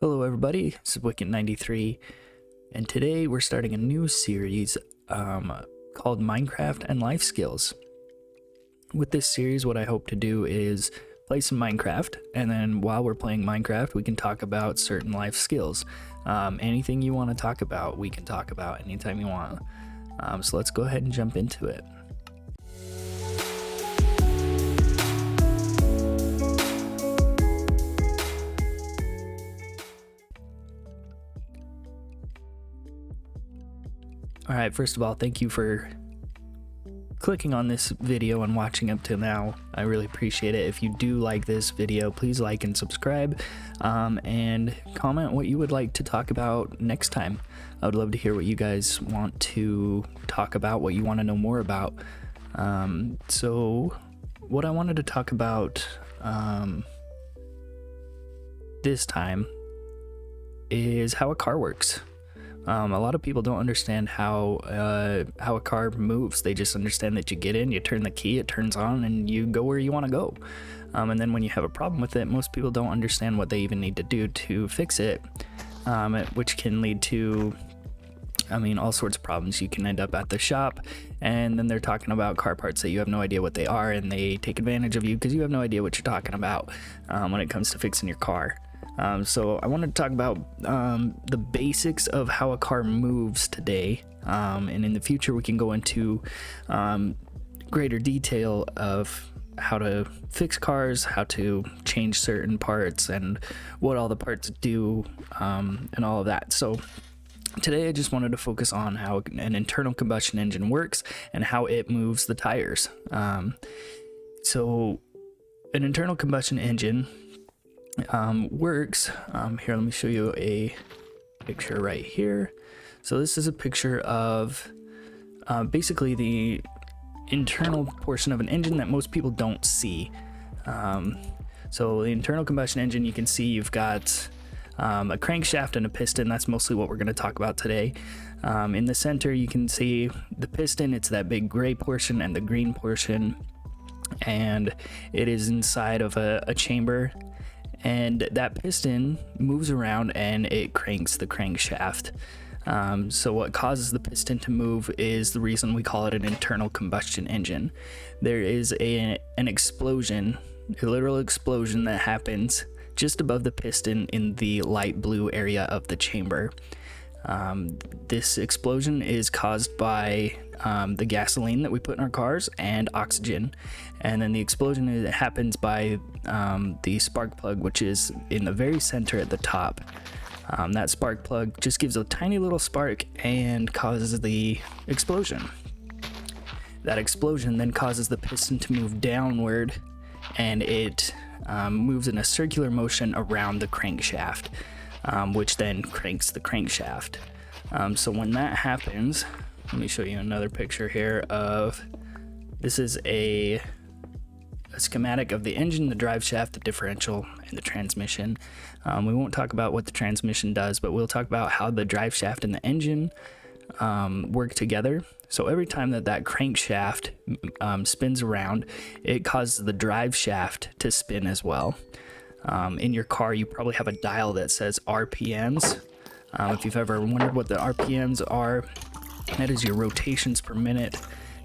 Hello everybody, this is Wicked93, and today we're starting a new series called Minecraft and Life Skills. With this series, what I hope to do is play some Minecraft, and then while we're playing Minecraft, we can talk about certain life skills. Anything you want to talk about, we can talk about anytime you want. So let's go ahead and jump into it. Alright, first of all, thank you for clicking on this video and watching up to now. I really appreciate it. If you do like this video, please like and subscribe, and comment what you would like to talk about next time. I would love to hear what you guys want to talk about, what you want to know more about. So what I wanted to talk about this time is how a car works. A lot of people don't understand how a car moves. They just understand that you get in, you turn the key, it turns on, and you go where you want to go. And then when you have a problem with it, most people don't understand what they even need to do to fix it, which can lead to, all sorts of problems. You can end up at the shop, and then they're talking about car parts that you have no idea what they are, and they take advantage of you because you have no idea what you're talking about when it comes to fixing your car. So I wanted to talk about the basics of how a car moves today, and in the future we can go into greater detail of how to fix cars, how to change certain parts, and what all the parts do, and all of that. So today I just wanted to focus on how an internal combustion engine works and how it moves the tires. So an internal combustion engine works. Here, let me show you a picture right here. So this is a picture of basically the internal portion of an engine that most people don't see. So the internal combustion engine, you can see you've got a crankshaft and a piston. That's mostly what we're going to talk about today. In the center you can see the piston. It's that big gray portion and the green portion, and it is inside of a chamber. And that piston moves around and it cranks the crankshaft. So what causes the piston to move is the reason we call it an internal combustion engine. There is an explosion, a literal explosion that happens just above the piston in the light blue area of the chamber. This explosion is caused by the gasoline that we put in our cars and oxygen, and then the explosion happens by the spark plug, which is in the very center at the top. That spark plug just gives a tiny little spark and causes the explosion. That explosion then causes the piston to move downward, and it moves in a circular motion around the crankshaft, which then cranks the crankshaft. So when that happens, let me show you another picture here of, this is a schematic of the engine, the drive shaft, the differential, and the transmission. We won't talk about what the transmission does, but we'll talk about how the drive shaft and the engine work together. So every time that crankshaft spins around, it causes the drive shaft to spin as well. In your car, you probably have a dial that says RPMs. If you've ever wondered what the RPMs are, that is your rotations per minute,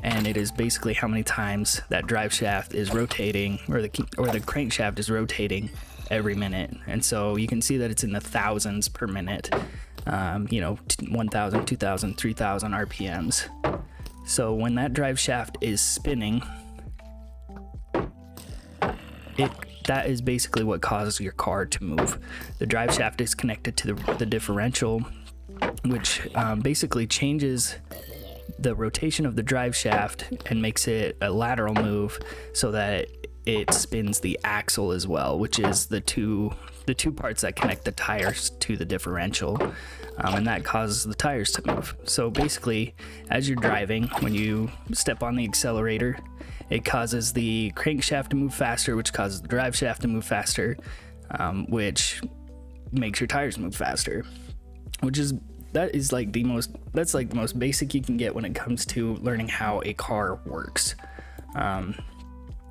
and it is basically how many times that drive shaft is rotating, or the crankshaft is rotating every minute. And so you can see that it's in the thousands per minute, 1,000, 2,000, 3,000 RPMs. So when that drive shaft is spinning, that is basically what causes your car to move. The drive shaft is connected to the differential, which basically changes the rotation of the drive shaft and makes it a lateral move so that it spins the axle as well, which is the two parts that connect the tires to the differential, and that causes the tires to move. So basically, as you're driving, when you step on the accelerator, it causes the crankshaft to move faster, which causes the drive shaft to move faster, which makes your tires move faster. That's like the most basic you can get when it comes to learning how a car works.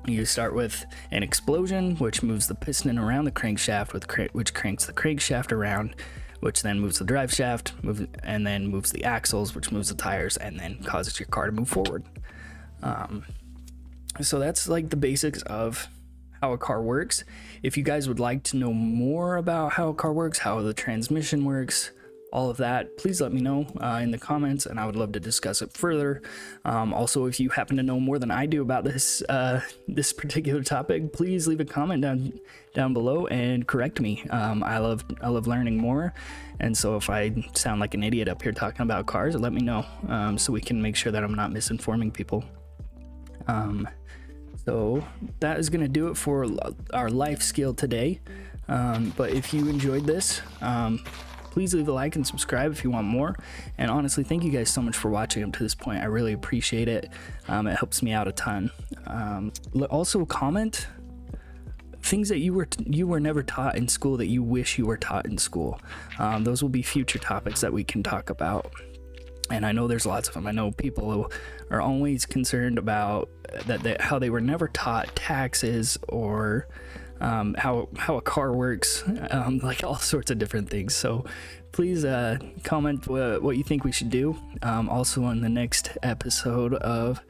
You start with an explosion, which moves the piston around the crankshaft, which cranks the crankshaft around, which then moves the drive shaft, and then moves the axles, which moves the tires, and then causes your car to move forward. So that's like the basics of how a car works. If you guys would like to know more about how a car works, how the transmission works, all of that, please let me know in the comments, and I would love to discuss it further. Also, if you happen to know more than I do about this this particular topic, please leave a comment down below and correct me. I love learning more, and so if I sound like an idiot up here talking about cars, let me know so we can make sure that I'm not misinforming people. So that is going to do it for our life skill today. But if you enjoyed this, please leave a like and subscribe if you want more. And honestly, thank you guys so much for watching up to this point. I really appreciate it. It helps me out a ton. Also comment things that you were never taught in school that you wish you were taught in school. Those will be future topics that we can talk about. And I know there's lots of them. I know people are always concerned about how they were never taught taxes or how a car works, like all sorts of different things. So please comment what you think we should do. Also in the next episode of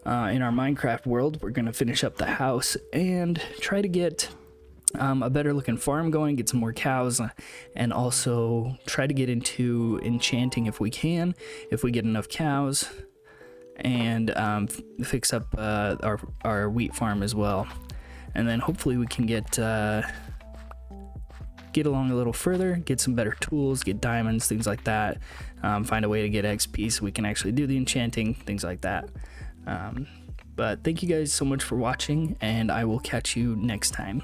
in our Minecraft world, we're gonna finish up the house and try to get a better looking farm going, get some more cows, and also try to get into enchanting if we can, if we get enough cows, and fix up our wheat farm as well. And then hopefully we can get along a little further, get some better tools, get diamonds, things like that, find a way to get XP so we can actually do the enchanting, things like that. But thank you guys so much for watching, and I will catch you next time.